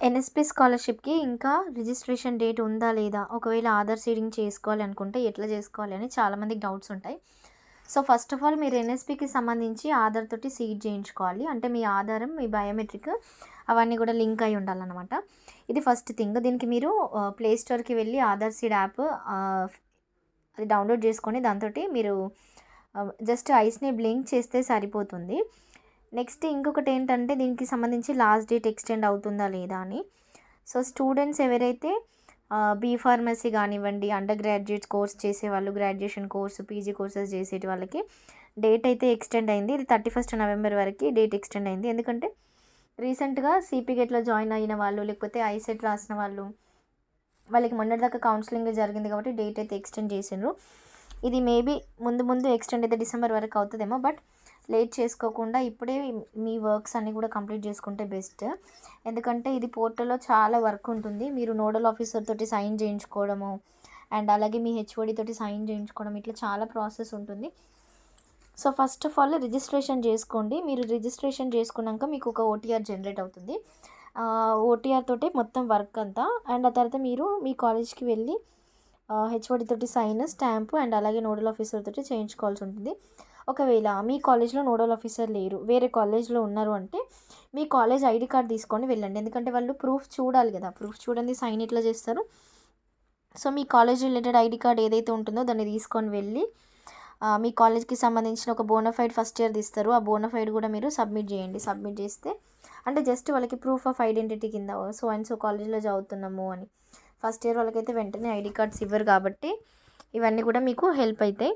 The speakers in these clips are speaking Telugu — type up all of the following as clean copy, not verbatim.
ఎన్ఎస్పి స్కాలర్షిప్కి ఇంకా రిజిస్ట్రేషన్ డేట్ ఉందా లేదా, ఒకవేళ ఆధార్ సీడింగ్ చేసుకోవాలి అనుకుంటే ఎట్లా చేసుకోవాలి అని చాలామందికి డౌట్స్ ఉంటాయి. సో ఫస్ట్ ఆఫ్ ఆల్ మీరు ఎన్ఎస్పికి సంబంధించి ఆధార్ తోటి సీడ్ చేయించుకోవాలి. అంటే మీ ఆధారం, మీ బయోమెట్రిక్ అవన్నీ కూడా లింక్ అయి ఉండాలన్నమాట. ఇది ఫస్ట్ థింగ్. దీనికి మీరు ప్లే స్టోర్కి వెళ్ళి ఆధార్ సీడ్ యాప్ అది డౌన్లోడ్ చేసుకొని దాంతో మీరు జస్ట్ ఐస్ని బ్లింక్ చేస్తే సరిపోతుంది. నెక్స్ట్ ఇంకొకటి ఏంటంటే దీనికి సంబంధించి లాస్ట్ డేట్ ఎక్స్టెండ్ అవుతుందా లేదా అని. సో స్టూడెంట్స్ ఎవరైతే బీ ఫార్మసీ కానివ్వండి, అండర్ గ్రాడ్యుయేట్ కోర్స్ చేసేవాళ్ళు, గ్రాడ్యుయేషన్ కోర్సు, పీజీ కోర్సెస్ చేసేటి వాళ్ళకి డేట్ అయితే ఎక్స్టెండ్ అయింది. ఇది 31 నవంబర్ వరకు డేట్ ఎక్స్టెండ్ అయింది. ఎందుకంటే రీసెంట్గా సిపి గేట్లో జాయిన్ అయిన వాళ్ళు, లేకపోతే ఐసెట్ రాసిన వాళ్ళకి మొన్నటిదాకా కౌన్సిలింగ్ జరిగింది కాబట్టి డేట్ అయితే ఎక్స్టెండ్ చేసిండ్రు. ఇది మేబీ ముందు ఎక్స్టెండ్ అయితే డిసెంబర్ వరకు అవుతుందేమో. బట్ లేట్ చేసుకోకుండా ఇప్పుడే మీ వర్క్స్ అన్నీ కూడా కంప్లీట్ చేసుకుంటే బెస్ట్. ఎందుకంటే ఇది పోర్టల్లో చాలా వర్క్ ఉంటుంది. మీరు నోడల్ ఆఫీసర్ తోటి సైన్ చేయించుకోవడము, అండ్ అలాగే మీ హెచ్ఓడి తోటి సైన్ చేయించుకోవడం, ఇట్లా చాలా ప్రాసెస్ ఉంటుంది. So first of all registration చేసుకోండి. మీరు రిజిస్ట్రేషన్ చేసుకున్నాక మీకు ఒక ఓటీఆర్ జనరేట్ అవుతుంది. ఓటీఆర్ తోటి మొత్తం వర్క్ అంతా. అండ్ ఆ తర్వాత మీరు మీ కాలేజ్కి వెళ్ళి హెచ్ఓడి తోటి సైన్, స్టాంపు అండ్ అలాగే నోడల్ ఆఫీసర్ తోటి చేయించుకోవాల్సి ఉంటుంది. ఒకవేళ మీ కాలేజ్లో నోడల్ ఆఫీసర్ లేరు, వేరే కాలేజ్లో ఉన్నారు అంటే మీ కాలేజ్ ఐడి కార్డ్ తీసుకొని వెళ్ళండి. ఎందుకంటే వాళ్ళు ప్రూఫ్ చూడాలి కదా, ప్రూఫ్ చూడండి సైన్ ఎట్లా చేస్తారు. సో మీ కాలేజ్ రిలేటెడ్ ఐడి కార్డ్ ఏదైతే ఉంటుందో దాన్ని తీసుకొని వెళ్ళి మీ కాలేజ్కి సంబంధించిన ఒక బోనఫైడ్ ఫస్ట్ ఇయర్ ఇస్తారు. ఆ బోనఫైడ్ కూడా మీరు సబ్మిట్ చేయండి. సబ్మిట్ చేస్తే అంటే జస్ట్ వాళ్ళకి ప్రూఫ్ ఆఫ్ ఐడెంటిటీ కింద సో అండ్ సో కాలేజ్లో చదువుతున్నాము అని. ఫస్ట్ ఇయర్ వాళ్ళకైతే వెంటనే ఐడి కార్డ్స్ ఇవ్వరు కాబట్టి ఇవన్నీ కూడా మీకు హెల్ప్ అవుతాయి.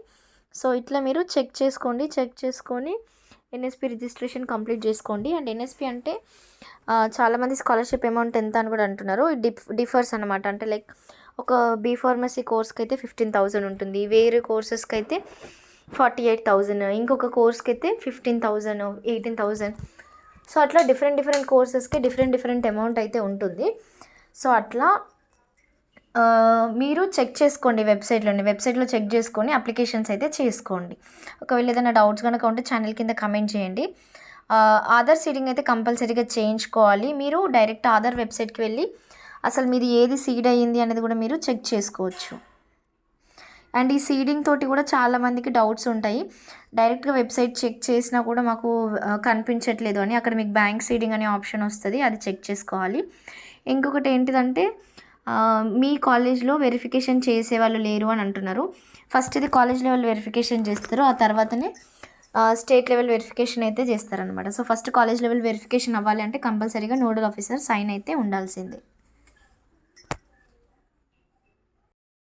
సో ఇట్లా మీరు చెక్ చేసుకొని ఎన్ఎస్పి రిజిస్ట్రేషన్ కంప్లీట్ చేసుకోండి. అండ్ ఎన్ఎస్పి అంటే చాలామంది స్కాలర్షిప్ అమౌంట్ ఎంత అని కూడా అంటున్నారు. డిఫర్స్ అనమాట. అంటే లైక్ ఒక బీ ఫార్మసీ కోర్స్కి అయితే 15,000 ఉంటుంది, వేరే కోర్సెస్కి అయితే 48,000, ఇంకొక కోర్స్కి అయితే 15,000, 18,000. సో అట్లా డిఫరెంట్ కోర్సెస్కి డిఫరెంట్ అమౌంట్ అయితే ఉంటుంది. సో అట్లా మీరు చెక్ చేసుకోండి. వెబ్సైట్లో చెక్ చేసుకొని అప్లికేషన్స్ అయితే చేసుకోండి. ఒకవేళ ఏదైనా డౌట్స్ కనుక ఉంటే ఛానల్ కింద కమెంట్ చేయండి. ఆధార్ సీడింగ్ అయితే కంపల్సరీగా చేయించుకోవాలి. మీరు డైరెక్ట్ ఆధార్ వెబ్సైట్కి వెళ్ళి అసలు మీది ఏది సీడ్ అయ్యింది అనేది కూడా మీరు చెక్ చేసుకోవచ్చు. అండ్ ఈ సీడింగ్ తోటి కూడా చాలామందికి డౌట్స్ ఉంటాయి. డైరెక్ట్గా వెబ్సైట్ చెక్ చేసినా కూడా మాకు కనిపించట్లేదు అని. అక్కడ మీకు బ్యాంక్ సీడింగ్ అనే ఆప్షన్ వస్తుంది, అది చెక్ చేసుకోవాలి. ఇంకొకటి ఏంటిదంటే మీ కాలేజ్లో వెరిఫికేషన్ చేసేవాళ్ళు లేరు అని అంటున్నారు. ఫస్ట్ ఇది కాలేజ్ లెవెల్ వెరిఫికేషన్ చేస్తారు, ఆ తర్వాతనే స్టేట్ లెవెల్ వెరిఫికేషన్ అయితే చేస్తారనమాట. So first college level verification అవ్వాలి అంటే కంపల్సరీగా నోడల్ ఆఫీసర్ సైన్ అయితే ఉండాల్సిందే.